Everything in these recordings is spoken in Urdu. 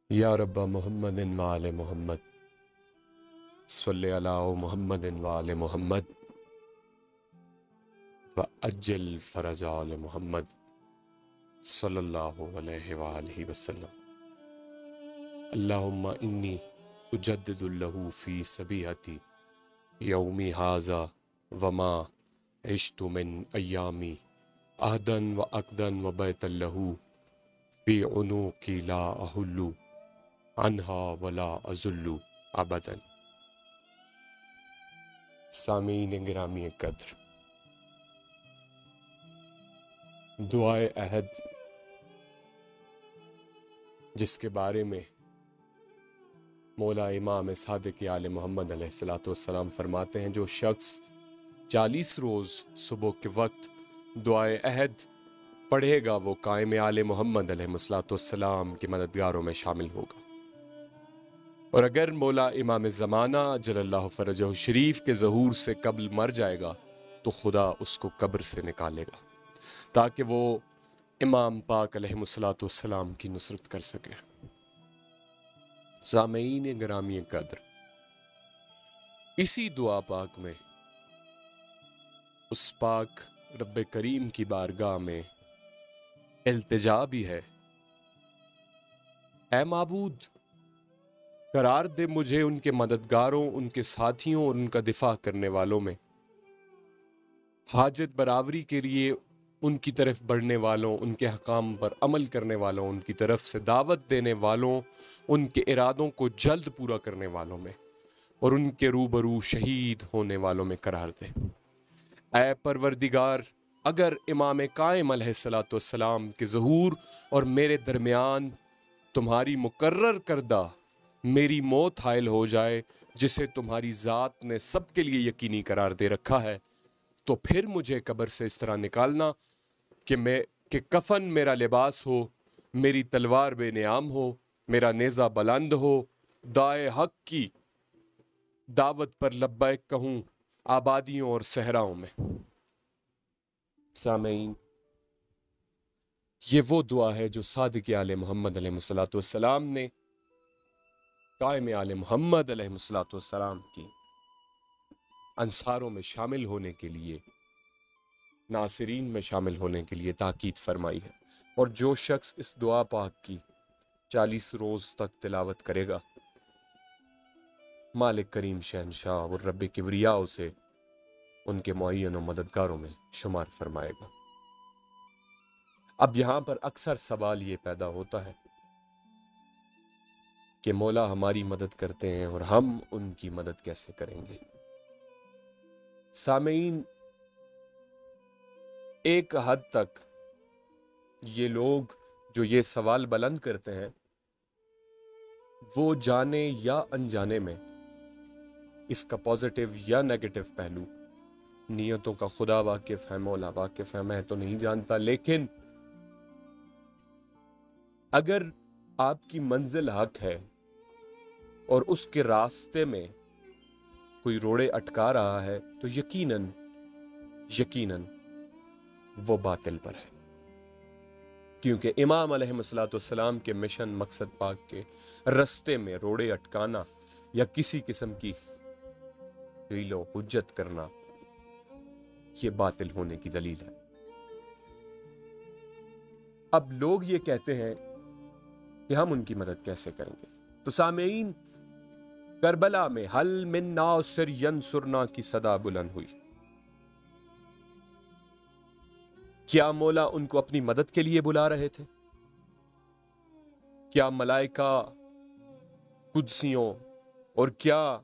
یا رب محمد و آل محمد صلی علی محمد و آل محمد و اجل فرج آل محمد صلی اللہ علیہ وآلہ وسلم۔ اللہم انی اجدد له فی صبیحتی یومی ھذا وما عشت من ایامی عہدا و عقدا و بیتا له فی عنوقی لا احل عنہا ولا ازل ابدا۔ سامعین گرامی قدر، دعائے عہد جس کے بارے میں مولا امام صادق آل محمد علیہ السلام فرماتے ہیں، جو شخص 40 روز صبح کے وقت دعائے عہد پڑھے گا وہ قائم آل محمد علیہ السلام کے مددگاروں میں شامل ہوگا، اور اگر مولا امام زمانہ جل اللہ فرجہ شریف کے ظہور سے قبل مر جائے گا تو خدا اس کو قبر سے نکالے گا تاکہ وہ امام پاک علیہ السلام کی نصرت کر سکے۔ سامعین گرامی قدر، اسی دعا پاک میں اس پاک رب کریم کی بارگاہ میں التجا بھی ہے، اے معبود قرار دے مجھے ان کے مددگاروں، ان کے ساتھیوں اور ان کا دفاع کرنے والوں میں، حاجت براوری کے لیے ان کی طرف بڑھنے والوں، ان کے حکام پر عمل کرنے والوں، ان کی طرف سے دعوت دینے والوں، ان کے ارادوں کو جلد پورا کرنے والوں میں، اور ان کے روبرو شہید ہونے والوں میں قرار دے۔ اے پروردگار، اگر امام قائم علیہ السلام کے ظہور اور میرے درمیان تمہاری مقرر کردہ میری موت حائل ہو جائے، جسے تمہاری ذات نے سب کے لیے یقینی قرار دے رکھا ہے، تو پھر مجھے قبر سے اس طرح نکالنا کہ کفن میرا لباس ہو، میری تلوار بے نیام ہو، میرا نیزہ بلند ہو، دائے حق کی دعوت پر لبیک کہوں آبادیوں اور صحراؤں میں۔ سامعین، یہ وہ دعا ہے جو صادق آل محمد علیہ السلام نے قائم آل محمد علیہ السلام کی انصاروں میں شامل ہونے کے لیے، ناصرین میں شامل ہونے کے لیے تاکید فرمائی ہے، اور جو شخص اس دعا پاک کی 40 روز تک تلاوت کرے گا، مالک کریم شہنشاہ اور رب کبریاء اسے ان کے معین و مددگاروں میں شمار فرمائے گا۔ اب یہاں پر اکثر سوال یہ پیدا ہوتا ہے کہ مولا ہماری مدد کرتے ہیں اور ہم ان کی مدد کیسے کریں گے؟ سامعین، ایک حد تک یہ لوگ جو یہ سوال بلند کرتے ہیں، وہ جانے یا انجانے میں اس کا پازیٹیو یا نیگیٹو پہلو، نیتوں کا خدا واقف ہے، مولا واقف ہے، میں تو نہیں جانتا، لیکن اگر آپ کی منزل حق ہے اور اس کے راستے میں کوئی روڑے اٹکا رہا ہے تو یقیناً وہ باطل پر ہے، کیونکہ امام علیہ السلام کے مشن مقصد پاک کے رستے میں روڑے اٹکانا یا کسی قسم کی حیل و حجت کرنا یہ باطل ہونے کی دلیل ہے۔ اب لوگ یہ کہتے ہیں کہ ہم ان کی مدد کیسے کریں گے؟ تو سامعین، کربلا میں حل من ناصر ینصرنا کی صدا بلند ہوئی۔ کیا مولا ان کو اپنی مدد کے لیے بلا رہے تھے؟ کیا ملائکہ قدسیوں اور کیا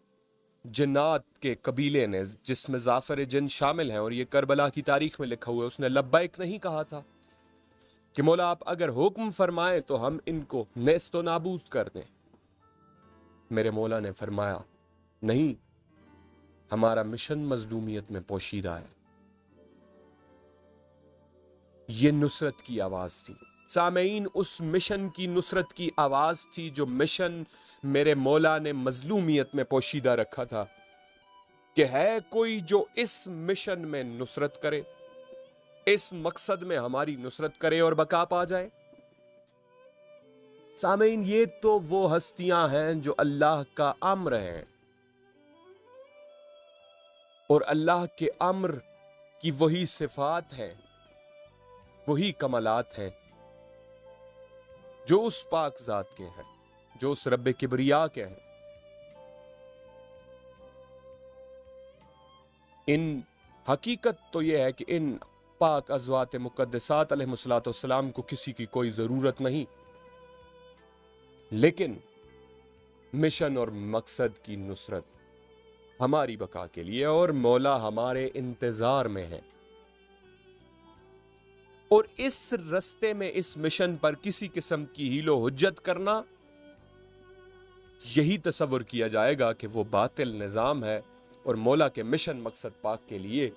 جنات کے قبیلے نے، جس میں زعفر جن شامل ہیں اور یہ کربلا کی تاریخ میں لکھا ہوا ہے، اس نے لبیک نہیں کہا تھا کہ مولا آپ اگر حکم فرمائیں تو ہم ان کو نیست و نابود کر دیں؟ میرے مولا نے فرمایا نہیں، ہمارا مشن مظلومیت میں پوشیدہ ہے۔ یہ نصرت کی آواز تھی سامعین، اس مشن کی نصرت کی آواز تھی جو مشن میرے مولا نے مظلومیت میں پوشیدہ رکھا تھا، کہ ہے کوئی جو اس مشن میں نصرت کرے، اس مقصد میں ہماری نصرت کرے اور بقا پا جائے۔ سامعین، یہ تو وہ ہستیاں ہیں جو اللہ کا امر ہیں، اور اللہ کے امر کی وہی صفات ہیں، وہی کمالات ہیں جو اس پاک ذات کے ہیں، جو اس رب کبریا کے ہیں۔ ان حقیقت تو یہ ہے کہ ان پاک ازوات مقدسات علیہ الصلوۃ والسلام کو کسی کی کوئی ضرورت نہیں، لیکن مشن اور مقصد کی نصرت ہماری بقا کے لیے، اور مولا ہمارے انتظار میں ہے، اور اس رستے میں، اس مشن پر کسی قسم کی ہیل و حجت کرنا، یہی تصور کیا جائے گا کہ وہ باطل نظام ہے، اور مولا کے مشن مقصد پاک کے لیے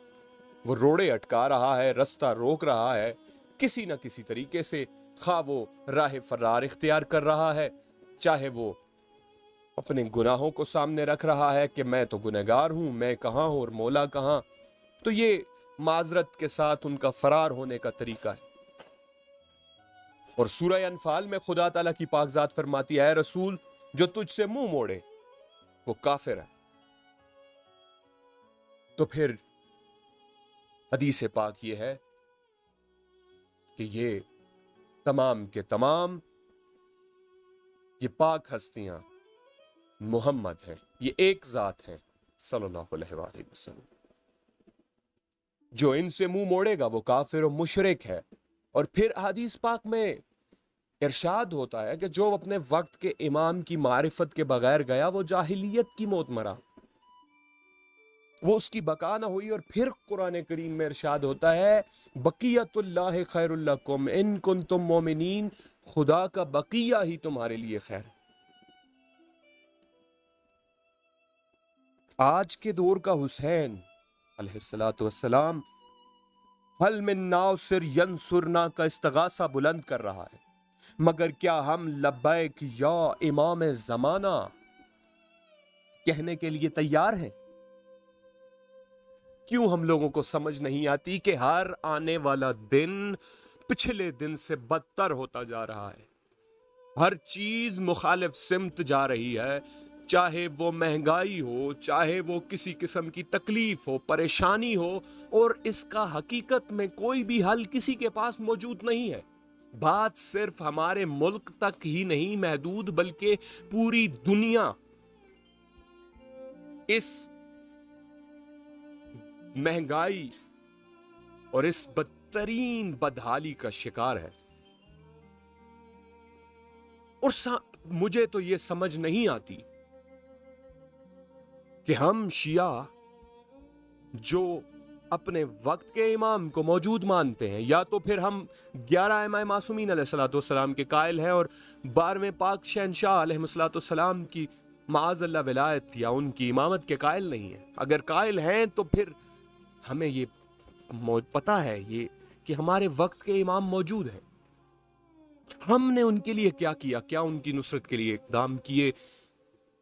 وہ روڑے اٹکا رہا ہے، رستہ روک رہا ہے کسی نہ کسی طریقے سے، خواہ وہ راہ فرار اختیار کر رہا ہے، چاہے وہ اپنے گناہوں کو سامنے رکھ رہا ہے کہ میں تو گنہگار ہوں، میں کہاں ہوں اور مولا کہاں۔ تو یہ معذرت کے ساتھ ان کا فرار ہونے کا طریقہ ہے۔ اور سورہ انفال میں خدا تعالیٰ کی پاک ذات فرماتی ہے، اے رسول، جو تجھ سے منہ موڑے وہ کافر ہے۔ تو پھر حدیث پاک یہ ہے کہ یہ تمام کے تمام یہ پاک ہستیاں محمد ہیں، یہ ایک ذات ہیں صلی اللہ علیہ وآلہ وسلم۔ جو ان سے منہ موڑے گا وہ کافر و مشرک ہے۔ اور پھر حدیث پاک میں ارشاد ہوتا ہے کہ جو اپنے وقت کے امام کی معرفت کے بغیر گیا وہ جاہلیت کی موت مرا، وہ اس کی بقا نہ ہوئی۔ اور پھر قرآن کریم میں ارشاد ہوتا ہے، بقیت اللہ خیر لکم ان کنتم مومنین، خدا کا بقیہ ہی تمہارے لیے خیر ہے۔ آج کے دور کا حسین علیہ الصلوۃ والسلام حل من ناصر ینصرنا کا استغاثہ بلند کر رہا ہے، مگر کیا ہم لبیک یا امام زمانہ کہنے کے لیے تیار ہیں؟ کیوں ہم لوگوں کو سمجھ نہیں آتی کہ ہر آنے والا دن پچھلے دن سے بدتر ہوتا جا رہا ہے، ہر چیز مخالف سمت جا رہی ہے، چاہے وہ مہنگائی ہو، چاہے وہ کسی قسم کی تکلیف ہو، پریشانی ہو، اور اس کا حقیقت میں کوئی بھی حل کسی کے پاس موجود نہیں ہے۔ بات صرف ہمارے ملک تک ہی نہیں محدود، بلکہ پوری دنیا اس مہنگائی اور اس بدترین بدحالی کا شکار ہے۔ اور مجھے تو یہ سمجھ نہیں آتی کہ ہم شیعہ جو اپنے وقت کے امام کو موجود مانتے ہیں، یا تو پھر ہم 11 ائمہ معصومین علیہ الصلوۃ والسلام کے قائل ہیں اور 12ویں پاک شہنشاہ علیہ الصلوۃ والسلام کی معاذ اللہ ولایت یا ان کی امامت کے قائل نہیں ہیں۔ اگر قائل ہیں تو پھر ہمیں یہ پتا ہے یہ کہ ہمارے وقت کے امام موجود ہیں، ہم نے ان کے لیے کیا کیا، کیا ان کی نصرت کے لیے اقدام کیے،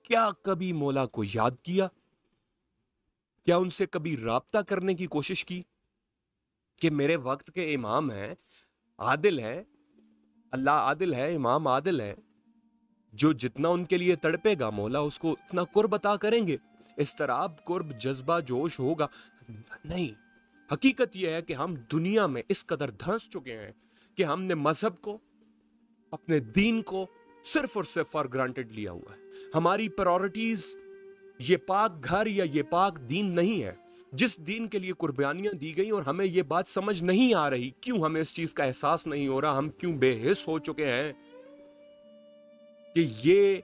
کیا کبھی مولا کو یاد کیا، کیا ان سے کبھی رابطہ کرنے کی کوشش کی کہ میرے وقت کے امام ہیں، عادل ہیں، اللہ عادل ہے، امام عادل ہے، جو جتنا ان کے لیے تڑپے گا مولا اس کو اتنا قرب عطا کریں گے، اضطراب، قرب، جذبہ، جوش ہوگا؟ نہیں، حقیقت یہ ہے کہ ہم دنیا میں اس قدر دھنس چکے ہیں کہ ہم نے مذہب کو، اپنے دین کو صرف اور صرف فار گرانٹڈ لیا ہوا ہے۔ ہماری پرائورٹیز یہ پاک گھر یا یہ پاک دین نہیں ہے جس دین کے لیے قربانیاں دی گئیں، اور ہمیں یہ بات سمجھ نہیں آ رہی، کیوں ہمیں اس چیز کا احساس نہیں ہو رہا، ہم کیوں بے حس ہو چکے ہیں کہ یہ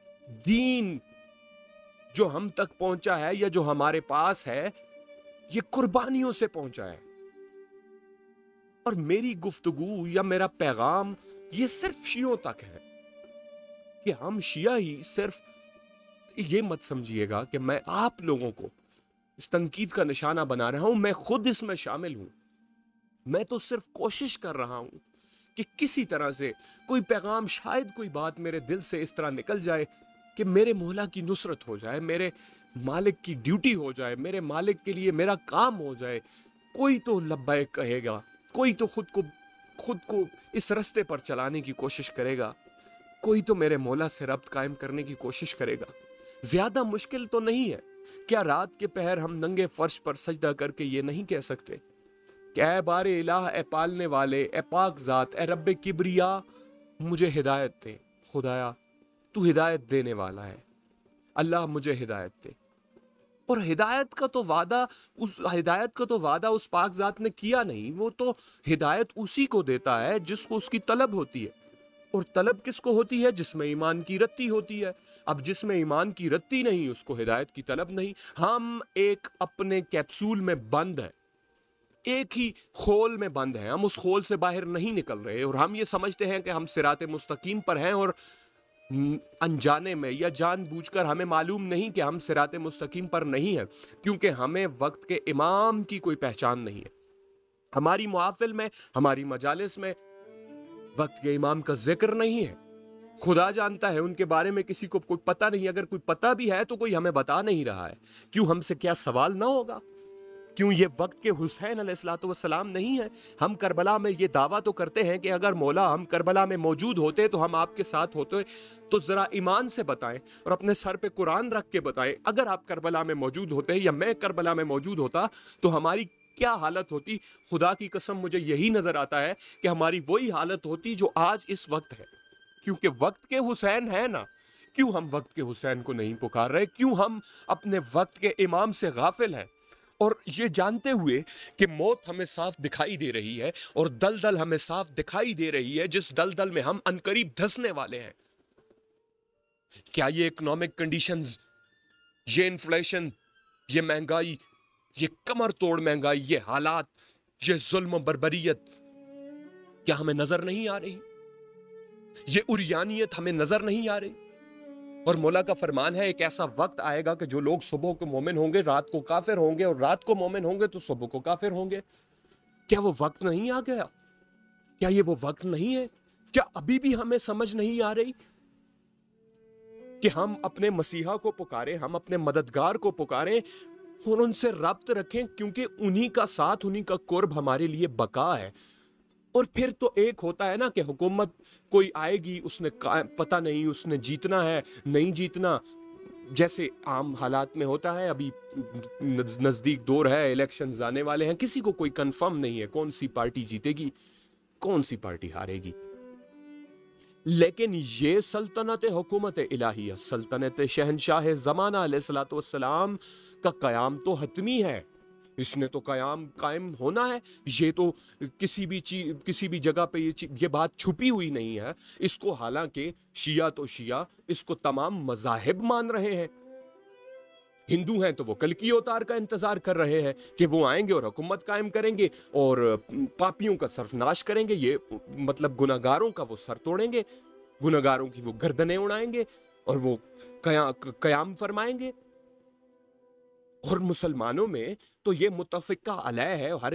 دین جو ہم تک پہنچا ہے یا جو ہمارے پاس ہے یہ قربانیوں سے پہنچا ہے۔ اور میری گفتگو یا میرا پیغام یہ صرف شیعوں تک ہے کہ ہم شیعہ ہی، صرف یہ مت سمجھیے گا کہ میں آپ لوگوں کو اس تنقید کا نشانہ بنا رہا ہوں، میں خود اس میں شامل ہوں۔ میں تو صرف کوشش کر رہا ہوں کہ کسی طرح سے کوئی پیغام، شاید کوئی بات میرے دل سے اس طرح نکل جائے کہ میرے مولا کی نصرت ہو جائے، میرے مالک کی ڈیوٹی ہو جائے، میرے مالک کے لیے میرا کام ہو جائے۔ کوئی تو لبیک کہے گا، کوئی تو خود کو اس رستے پر چلانے کی کوشش کرے گا۔ کوئی تو میرے مولا سے ربط قائم کرنے کی کوشش کرے گا. زیادہ مشکل تو نہیں ہے. کیا رات کے پہر ہم ننگے فرش پر سجدہ کر کے یہ نہیں کہہ سکتے کہ اے بار الہ، اے پالنے والے، اے پاک ذات، اے رب کبریا، مجھے ہدایت دے. خدایا تو ہدایت دینے والا ہے، اللہ مجھے ہدایت دے. اور ہدایت کا تو وعدہ اس پاک ذات نے کیا نہیں. وہ تو ہدایت اسی کو دیتا ہے جس کو اس کی طلب ہوتی ہے. اور طلب کس کو ہوتی ہے؟ جس میں ایمان کی رتی ہوتی ہے. اب جس میں ایمان کی رتی نہیں، اس کو ہدایت کی طلب نہیں. ہم ایک اپنے کیپسول میں بند ہیں، ایک ہی خول میں بند ہیں. ہم اس خول سے باہر نہیں نکل رہے، اور ہم یہ سمجھتے ہیں کہ ہم صراط مستقیم پر ہیں، اور انجانے میں یا جان بوجھ کر ہمیں معلوم نہیں کہ ہم صراط مستقیم پر نہیں ہیں، کیونکہ ہمیں وقت کے امام کی کوئی پہچان نہیں ہے. ہماری محافل میں، ہماری مجالس میں وقت کے امام کا ذکر نہیں ہے. خدا جانتا ہے ان کے بارے میں کسی کو کوئی پتہ نہیں. اگر کوئی پتہ بھی ہے تو کوئی ہمیں بتا نہیں رہا ہے. کیوں ہم سے کیا سوال نہ ہوگا؟ کیوں یہ وقت کے حسین علیہ الصلوۃ والسلام نہیں ہے؟ ہم کربلا میں یہ دعویٰ تو کرتے ہیں کہ اگر مولا ہم کربلا میں موجود ہوتے تو ہم آپ کے ساتھ ہوتے. تو ذرا ایمان سے بتائیں اور اپنے سر پہ قرآن رکھ کے بتائیں، اگر آپ کربلا میں موجود ہوتے یا میں کربلا میں موجود ہوتا تو ہماری کیا حالت ہوتی؟ خدا کی قسم مجھے یہی نظر آتا ہے کہ ہماری وہی حالت ہوتی جو آج اس وقت ہے. کیونکہ وقت کے حسین ہے نا. کیوں ہم وقت کے حسین کو نہیں پکار رہے؟ کیوں ہم اپنے وقت کے امام سے غافل ہیں؟ اور یہ جانتے ہوئے کہ موت ہمیں صاف دکھائی دے رہی ہے اور دلدل ہمیں صاف دکھائی دے رہی ہے، جس دلدل میں ہم عنقریب دھسنے والے ہیں. کیا یہ اکنامک کنڈیشنز، یہ انفلیشن، یہ مہنگائی، یہ کمر توڑ مہنگائی، یہ حالات، یہ ظلم و بربریت کیا ہمیں نظر نہیں آ رہی؟ یہ عریانیت ہمیں نظر نہیں آ رہی؟ اور مولا کا فرمان ہے ایک ایسا وقت آئے گا کہ جو لوگ صبح کو مومن ہوں گے رات کو کافر ہوں گے، اور رات کو مومن ہوں گے تو صبح کو کافر ہوں گے. کیا وہ وقت نہیں آ گیا؟ کیا یہ وہ وقت نہیں ہے؟ کیا ابھی بھی ہمیں سمجھ نہیں آ رہی کہ ہم اپنے مسیحا کو پکاریں، ہم اپنے مددگار کو پکاریں اور ان سے ربط رکھیں، کیونکہ انہی کا ساتھ، انہی کا قرب ہمارے لیے بقا ہے. اور پھر تو ایک ہوتا ہے نا کہ حکومت کوئی آئے گی، اس نے پتہ نہیں اس نے جیتنا ہے نہیں جیتنا، جیسے عام حالات میں ہوتا ہے. ابھی نزدیک دور ہے، الیکشنز آنے والے ہیں، کسی کو کوئی کنفرم نہیں ہے کون سی پارٹی جیتے گی، کون سی پارٹی ہارے گی. لیکن یہ سلطنت حکومت الہیہ، سلطنت شہنشاہ زمانہ علیہ الصلوۃ والسلام کا قیام تو حتمی ہے. اس نے تو قائم ہونا ہے. یہ تو کسی بھی جگہ پہ یہ بات چھپی ہوئی نہیں ہے. اس کو حالانکہ شیعہ تو شیعہ اس کو تمام مذاہب مان رہے ہیں. ہندو ہیں تو وہ کلکی اوتار کا انتظار کر رہے ہیں کہ وہ آئیں گے اور حکومت قائم کریں گے اور پاپیوں کا صرف ناش کریں گے. یہ مطلب گناہگاروں کا وہ سر توڑیں گے، گناہگاروں کی وہ گردنیں اڑائیں گے اور وہ قیام فرمائیں گے. اور مسلمانوں میں تو یہ متفقہ علیہ ہے. ہر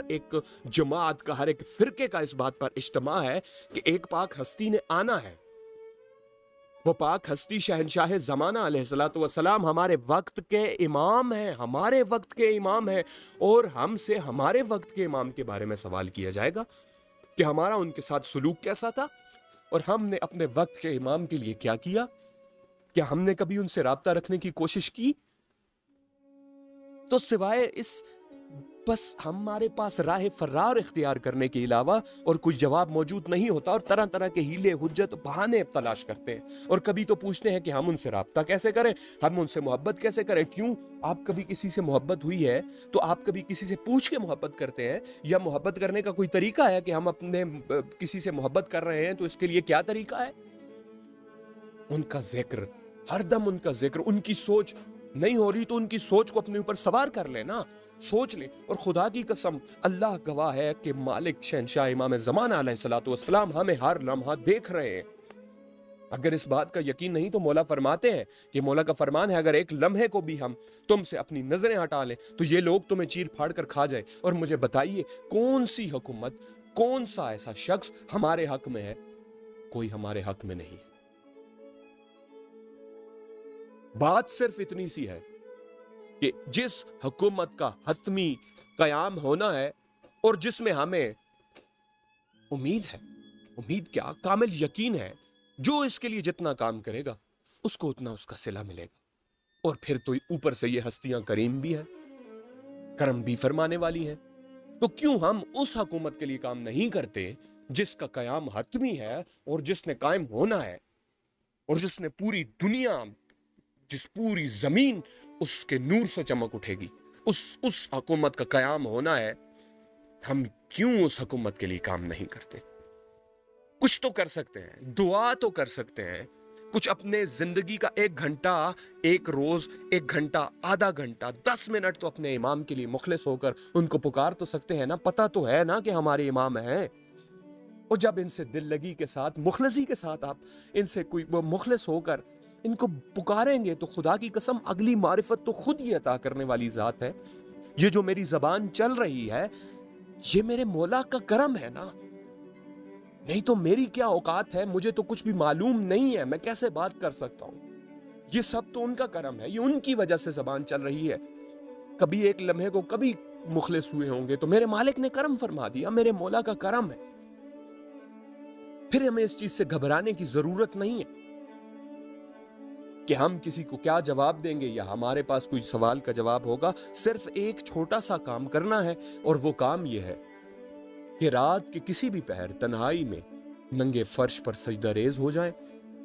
ایک جماعت کا، ہر ایک فرقے کا اس بات پر اجتماع ہے کہ ایک پاک ہستی نے آنا ہے. وہ پاک ہستی شہنشاہ زمانہ علیہ الصلوۃ والسلام ہمارے وقت کے امام ہیں، ہمارے وقت کے امام ہیں. اور ہم سے ہمارے وقت کے امام کے بارے میں سوال کیا جائے گا کہ ہمارا ان کے ساتھ سلوک کیسا تھا اور ہم نے اپنے وقت کے امام کے لیے کیا کیا. کیا ہم نے کبھی ان سے رابطہ رکھنے کی کوشش کی؟ تو سوائے اس بس ہمارے پاس راہ فرار اختیار کرنے کے علاوہ اور کوئی جواب موجود نہیں ہوتا. اور طرح طرح کے ہیلے، حجت، بہانے تلاش کرتے ہیں اور کبھی تو پوچھتے ہیں کہ ہم ان سے رابطہ کیسے کریں، ہم ان سے محبت کیسے کریں. کیوں آپ کبھی کسی سے محبت ہوئی ہے تو آپ کبھی کسی سے پوچھ کے محبت کرتے ہیں؟ یا محبت کرنے کا کوئی طریقہ ہے کہ ہم اپنے کسی سے محبت کر رہے ہیں تو اس کے لیے کیا طریقہ ہے؟ ان کا ذکر، ہر دم ان کا ذکر. ان کی سوچ نہیں ہو رہی تو ان کی سوچ کو اپنے اوپر سوار کر لیں نا، سوچ لیں. اور خدا کی قسم اللہ گواہ ہے کہ مالک شہنشاہ امام زمانہ علیہ الصلوۃ والسلام ہمیں ہر لمحہ دیکھ رہے ہیں. اگر اس بات کا یقین نہیں تو مولا فرماتے ہیں کہ مولا کا فرمان ہے اگر ایک لمحے کو بھی ہم تم سے اپنی نظریں ہٹا لیں تو یہ لوگ تمہیں چیر پھاڑ کر کھا جائے. اور مجھے بتائیے کون سی حکومت، کون سا ایسا شخص ہمارے حق میں ہے؟ کوئی ہمارے حق میں نہیں. بات صرف اتنی سی ہے کہ جس حکومت کا حتمی قیام ہونا ہے اور جس میں ہمیں امید ہے، امید کیا، کامل یقین ہے، جو اس کے لیے جتنا کام کرے گا اس کو اتنا اس کا صلہ ملے گا. اور پھر تو اوپر سے یہ ہستیاں کریم بھی ہیں, کرم بھی فرمانے والی ہیں. تو کیوں ہم اس حکومت کے لیے کام نہیں کرتے جس کا قیام حتمی ہے اور جس نے قائم ہونا ہے, اور جس نے پوری دنیا, جس پوری زمین اس کے نور سے چمک اٹھے گی, اس حکومت کا قیام ہونا ہے. ہم کیوں اس حکومت کے لیے کام نہیں کرتے؟ کچھ تو کر سکتے ہیں, دعا تو کر سکتے ہیں, کچھ اپنے زندگی کا 1 گھنٹہ, ایک روز 1 گھنٹہ, آدھا گھنٹہ, 10 منٹ تو اپنے امام کے لیے مخلص ہو کر ان کو پکار تو سکتے ہیں نا. پتہ تو ہے نا کہ ہمارے امام ہیں. اور جب ان سے دل لگی کے ساتھ, مخلصی کے ساتھ آپ ان سے کوئی مخلص ہو کر ان کو پکاریں گے تو خدا کی قسم اگلی معرفت تو خود ہی عطا کرنے والی ذات ہے. یہ جو میری زبان چل رہی ہے یہ میرے مولا کا کرم ہے نا. نہیں تو میری کیا اوقات ہے, مجھے تو کچھ بھی معلوم نہیں ہے, میں کیسے بات کر سکتا ہوں. یہ سب تو ان کا کرم ہے, یہ ان کی وجہ سے زبان چل رہی ہے. کبھی ایک لمحے کو کبھی مخلص ہوئے ہوں گے تو میرے مالک نے کرم فرما دیا, میرے مولا کا کرم ہے. پھر ہمیں اس چیز سے گھبرانے کی ضرورت نہیں ہے کہ ہم کسی کو کیا جواب دیں گے یا ہمارے پاس کوئی سوال کا جواب ہوگا. صرف ایک چھوٹا سا کام کرنا ہے, اور وہ کام یہ ہے کہ رات کے کسی بھی پہر تنہائی میں ننگے فرش پر سجدہ ریز ہو جائیں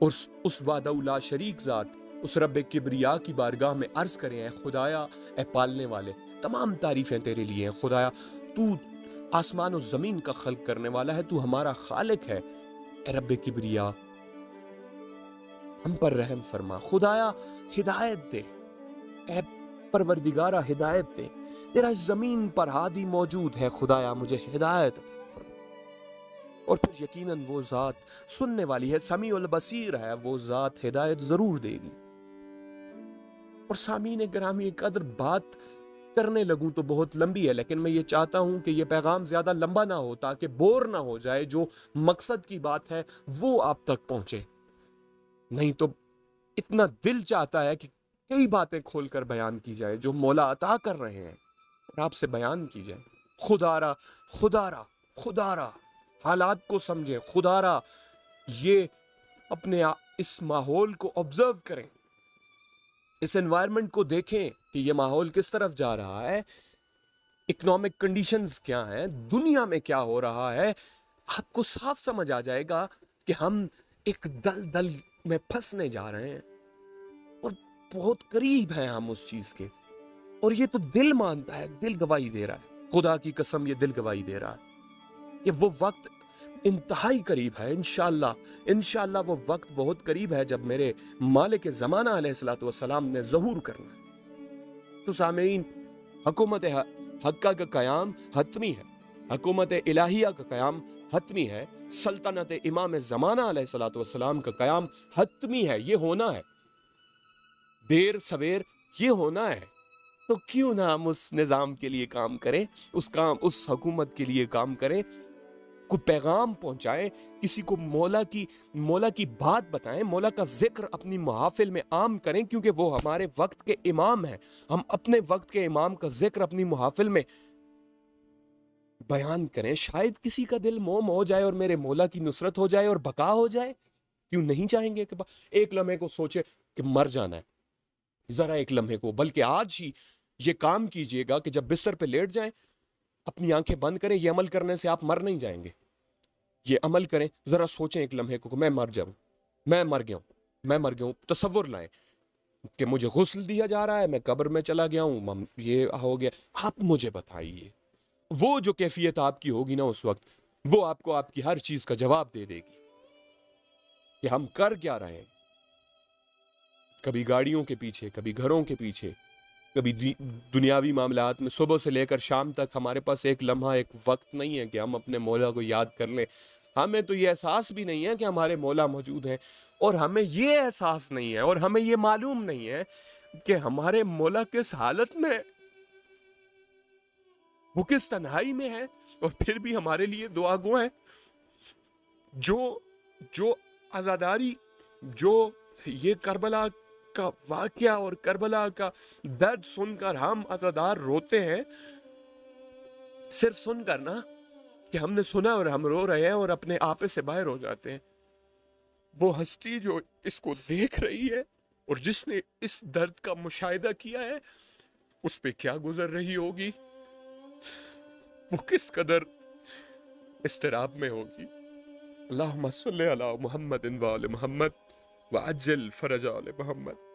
اور اس وحدہ لا شریک ذات, اس رب کبریا کی بارگاہ میں عرض کریں, اے خدایا, اے پالنے والے, تمام تعریفیں تیرے لیے ہیں. خدایا تو آسمان و زمین کا خلق کرنے والا ہے, تو ہمارا خالق ہے. اے رب کبریا ہم پر رحم فرما. خدایا ہدایت دے, اے پروردگارہ ہدایت دے. تیرا زمین پر ہادی موجود ہے, خدایا مجھے ہدایت فرما. اور پھر یقیناً وہ ذات سننے والی ہے, سمیع البصیر ہے, وہ ذات ہدایت ضرور دے گی. اور سامعین گرامی قدر بات کرنے لگوں تو بہت لمبی ہے, لیکن میں یہ چاہتا ہوں کہ یہ پیغام زیادہ لمبا نہ ہو تاکہ بور نہ ہو جائے. جو مقصد کی بات ہے وہ آپ تک پہنچے. نہیں تو اتنا دل چاہتا ہے کہ کئی باتیں کھول کر بیان کی جائے جو مولا عطا کر رہے ہیں اور آپ سے بیان کی جائے. خدارا خدارا خدارا حالات کو سمجھیں. خدارا یہ اپنے اس ماحول کو آبزرو کریں, اس انوائرمنٹ کو دیکھیں کہ یہ ماحول کس طرف جا رہا ہے, اکنامک کنڈیشنز کیا ہیں, دنیا میں کیا ہو رہا ہے. آپ کو صاف سمجھ آ جائے گا کہ ہم ایک دل میں پھنسنے جا رہے ہیں اور بہت قریب ہیں ہم اس چیز کے. اور یہ تو دل مانتا ہے, دل گواہی دے رہا ہے, خدا کی قسم یہ دل گواہی دے رہا ہے کہ وہ وقت انتہائی قریب ہے. انشاءاللہ وہ وقت بہت قریب ہے جب میرے مالک زمانہ علیہ الصلوۃ والسلام نے ظہور کرنا ہے. تو سامعین, حکومت حقہ کا قیام حتمی ہے, حکومت الہیہ کا قیام حتمی ہے, سلطنت امام زمانہ علیہ الصلوۃ والسلام کا قیام حتمی ہے. یہ ہونا ہے, دیر سویر یہ ہونا ہے. تو کیوں نہ ہم اس نظام کے لیے کام کریں, اس حکومت کے لیے کام کریں, کوئی پیغام پہنچائیں, کسی کو مولا کی بات بتائیں, مولا کا ذکر اپنی محافل میں عام کریں, کیونکہ وہ ہمارے وقت کے امام ہیں. ہم اپنے وقت کے امام کا ذکر اپنی محافل میں بیان کریں. شاید کسی کا دل موم ہو جائے اور میرے مولا کی نصرت ہو جائے اور بقا ہو جائے. کیوں نہیں چاہیں گے کہ ایک لمحے کو سوچے کہ مر جانا ہے, ذرا ایک لمحے کو, بلکہ آج ہی یہ کام کیجئے گا کہ جب بستر پہ لیٹ جائیں اپنی آنکھیں بند کریں. یہ عمل کرنے سے آپ مر نہیں جائیں گے. یہ عمل کریں, ذرا سوچیں ایک لمحے کو کہ میں مر جاؤں, میں مر گیا ہوں. تصور لائیں کہ مجھے غسل دیا جا رہا ہے, میں قبر میں چلا گیا ہوں, یہ ہو گیا. آپ مجھے بتائیے, وہ جو کیفیت آپ کی ہوگی نا اس وقت, وہ آپ کو آپ کی ہر چیز کا جواب دے دے گی کہ ہم کر کیا رہے ہیں. کبھی گاڑیوں کے پیچھے, کبھی گھروں کے پیچھے, کبھی دنیاوی معاملات میں, صبح سے لے کر شام تک ہمارے پاس ایک لمحہ, ایک وقت نہیں ہے کہ ہم اپنے مولا کو یاد کر لیں. ہمیں تو یہ احساس بھی نہیں ہے کہ ہمارے مولا موجود ہیں, اور ہمیں یہ احساس نہیں ہے اور ہمیں یہ معلوم نہیں ہے کہ ہمارے مولا کس حالت میں, وہ کس تنہائی میں ہے. اور پھر بھی ہمارے لیے دعا گو ہیں. جو عزاداری, جو یہ کربلا کا واقعہ اور کربلا کا درد سن کر ہم عزادار روتے ہیں, صرف سن کر نا, کہ ہم نے سنا اور ہم رو رہے ہیں اور اپنے آپے سے باہر ہو جاتے ہیں, وہ ہستی جو اس کو دیکھ رہی ہے اور جس نے اس درد کا مشاہدہ کیا ہے اس پہ کیا گزر رہی ہوگی، وہ کس قدر اضطراب میں ہوگی۔ اللہم صلی علی محمد و آل محمد وعجل فرج آل محمد۔